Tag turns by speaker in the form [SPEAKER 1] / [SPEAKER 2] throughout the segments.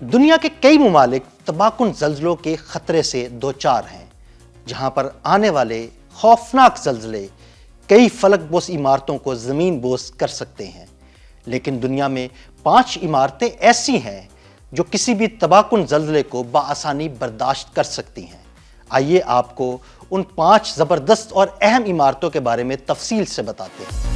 [SPEAKER 1] دنیا کے کئی ممالک تباہ کن زلزلوں کے خطرے سے دوچار ہیں، جہاں پر آنے والے خوفناک زلزلے کئی فلک بوس عمارتوں کو زمین بوس کر سکتے ہیں۔ لیکن دنیا میں 5 عمارتیں ایسی ہیں جو کسی بھی تباہ کن زلزلے کو بآسانی برداشت کر سکتی ہیں۔ آئیے آپ کو ان 5 زبردست اور اہم عمارتوں کے بارے میں تفصیل سے بتاتے ہیں۔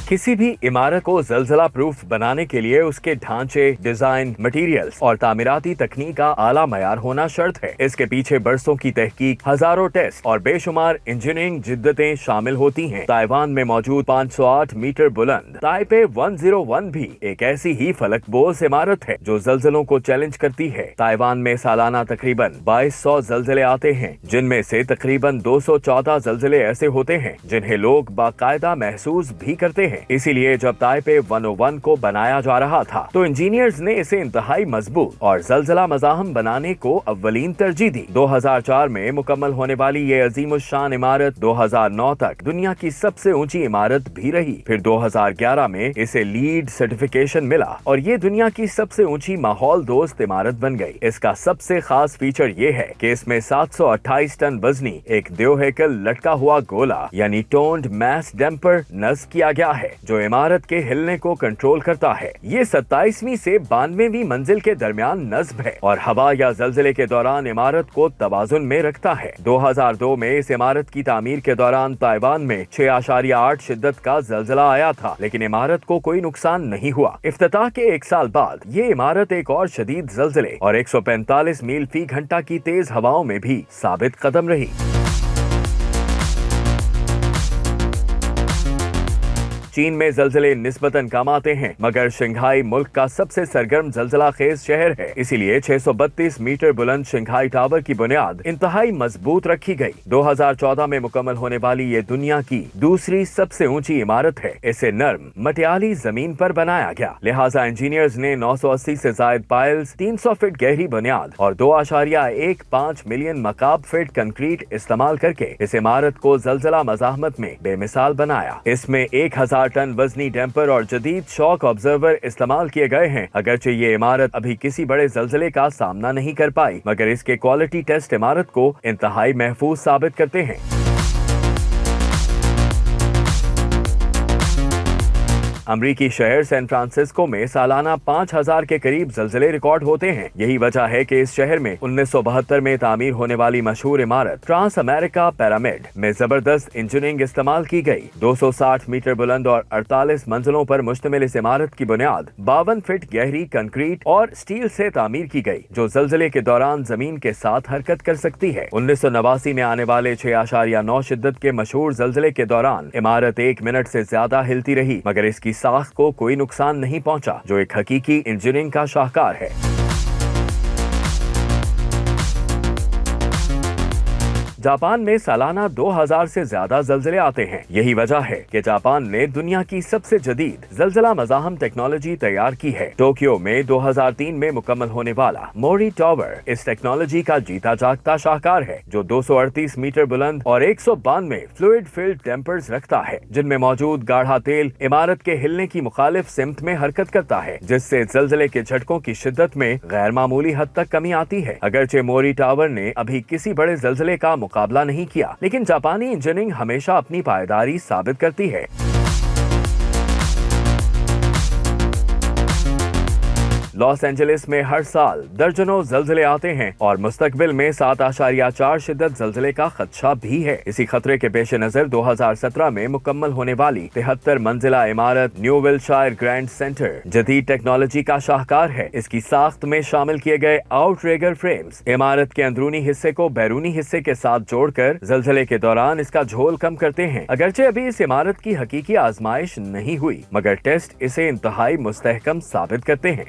[SPEAKER 2] کسی بھی عمارت کو زلزلہ پروف بنانے کے لیے اس کے ڈھانچے، ڈیزائن، مٹیریلز اور تعمیراتی تکنیک کا اعلیٰ معیار ہونا شرط ہے۔ اس کے پیچھے برسوں کی تحقیق، ہزاروں ٹیسٹ اور بے شمار انجینئرنگ جدتیں شامل ہوتی ہیں۔ تائیوان میں موجود 508 میٹر بلند تائپے 101 بھی ایک ایسی ہی فلک بوس عمارت ہے جو زلزلوں کو چیلنج کرتی ہے۔ تائیوان میں سالانہ تقریباً 2200 زلزلے آتے ہیں، جن میں سے تقریباً 214 زلزلے ایسے ہوتے ہیں جنہیں لوگ باقاعدہ محسوس بھی کرتے ہیں۔ اسی لیے جب تائپے 101 کو بنایا جا رہا تھا تو انجینئرز نے اسے انتہائی مضبوط اور زلزلہ مزاحم بنانے کو اولین ترجیح دی۔ 2004 میں مکمل ہونے والی یہ عظیم الشان عمارت 2009 تک دنیا کی سب سے اونچی عمارت بھی رہی۔ پھر 2011 میں اسے لیڈ سرٹیفکیشن ملا اور یہ دنیا کی سب سے اونچی ماحول دوست عمارت بن گئی۔ اس کا سب سے خاص فیچر یہ ہے کہ اس میں 728 ٹن وزنی ایک دیو ہیکل لٹکا ہوا گولا یعنی ٹونڈ میس ڈیمپر نصب کیا گیا ہے جو عمارت کے ہلنے کو کنٹرول کرتا ہے۔ یہ 27ویں سے 92ویں منزل کے درمیان نصب ہے اور ہوا یا زلزلے کے دوران عمارت کو توازن میں رکھتا ہے۔ 2002 میں اس عمارت کی تعمیر کے دوران تائیوان میں 6.8 شدت کا زلزلہ آیا تھا، لیکن عمارت کو کوئی نقصان نہیں ہوا۔ افتتاح کے 1 سال بعد یہ عمارت ایک اور شدید زلزلے اور 145 میل فی گھنٹہ کی تیز ہواؤں میں بھی ثابت قدم رہی۔ چین میں زلزلے نسبتاً کم آتے ہیں، مگر شنگھائی ملک کا سب سے سرگرم زلزلہ خیز شہر ہے، اسی لیے 632 میٹر بلند شنگھائی ٹاور کی بنیاد انتہائی مضبوط رکھی گئی۔ 2014 میں مکمل ہونے والی یہ دنیا کی دوسری سب سے اونچی عمارت ہے۔ اسے نرم مٹیالی زمین پر بنایا گیا، لہٰذا انجینئرز نے 980 سے زائد پائلز، 300 فٹ گہری بنیاد اور 2.15 ملین مکعب فٹ کنکریٹ استعمال کر کے اس عمارت کو زلزلہ مزاحمت میں بے مثال بنایا۔ اس میں 1000 ٹن وزنی ڈیمپر اور جدید شاک آبزرور استعمال کیے گئے ہیں۔ اگرچہ یہ عمارت ابھی کسی بڑے زلزلے کا سامنا نہیں کر پائی، مگر اس کے کوالٹی ٹیسٹ عمارت کو انتہائی محفوظ ثابت کرتے ہیں۔ امریکی شہر سین فرانسسکو میں سالانہ 5000 کے قریب زلزلے ریکارڈ ہوتے ہیں۔ یہی وجہ ہے کہ اس شہر میں 1972 میں تعمیر ہونے والی مشہور عمارت ٹرانس امریکا پیرامڈ میں زبردست انجینئرنگ استعمال کی گئی۔ 260 میٹر بلند اور 48 منزلوں پر مشتمل اس عمارت کی بنیاد 52 فٹ گہری کنکریٹ اور سٹیل سے تعمیر کی گئی، جو زلزلے کے دوران زمین کے ساتھ حرکت کر سکتی ہے۔ 1989 میں آنے والے 6.9 شدت کے مشہور زلزلے کے دوران عمارت 1 منٹ سے زیادہ ہلتی رہی، مگر اس کی ساخت کو کوئی نقصان نہیں پہنچا، جو ایک حقیقی انجینئرنگ کا شاہکار ہے۔ جاپان میں سالانہ 2000 سے زیادہ زلزلے آتے ہیں۔ یہی وجہ ہے کہ جاپان نے دنیا کی سب سے جدید زلزلہ مزاحم ٹیکنالوجی تیار کی ہے۔ ٹوکیو میں 2003 میں مکمل ہونے والا موری ٹاور اس ٹیکنالوجی کا جیتا جاگتا شاہکار ہے، جو 238 میٹر بلند اور 192 فلوئڈ فلڈ ڈیمپرز رکھتا ہے، جن میں موجود گاڑھا تیل عمارت کے ہلنے کی مخالف سمت میں حرکت کرتا ہے، جس سے زلزلے کے جھٹکوں کی شدت میں غیر معمولی حد تک کمی آتی ہے۔ اگرچہ موری ٹاور نے ابھی کسی بڑے زلزلے کا مقابلہ نہیں کیا، لیکن جاپانی انجینئرنگ ہمیشہ اپنی پائیداری ثابت کرتی ہے۔ لاس اینجلس میں ہر سال درجنوں زلزلے آتے ہیں اور مستقبل میں 7.4 شدت زلزلے کا خدشہ بھی ہے۔ اسی خطرے کے پیش نظر 2017 میں مکمل ہونے والی 73 منزلہ عمارت نیو ویلشائر گرینڈ سینٹر جدید ٹیکنالوجی کا شاہکار ہے۔ اس کی ساخت میں شامل کیے گئے آؤٹ ریگر فریمز عمارت کے اندرونی حصے کو بیرونی حصے کے ساتھ جوڑ کر زلزلے کے دوران اس کا جھول کم کرتے ہیں۔ اگرچہ ابھی اس عمارت کی حقیقی آزمائش نہیں ہوئی، مگر ٹیسٹ اسے انتہائی مستحکم ثابت کرتے ہیں۔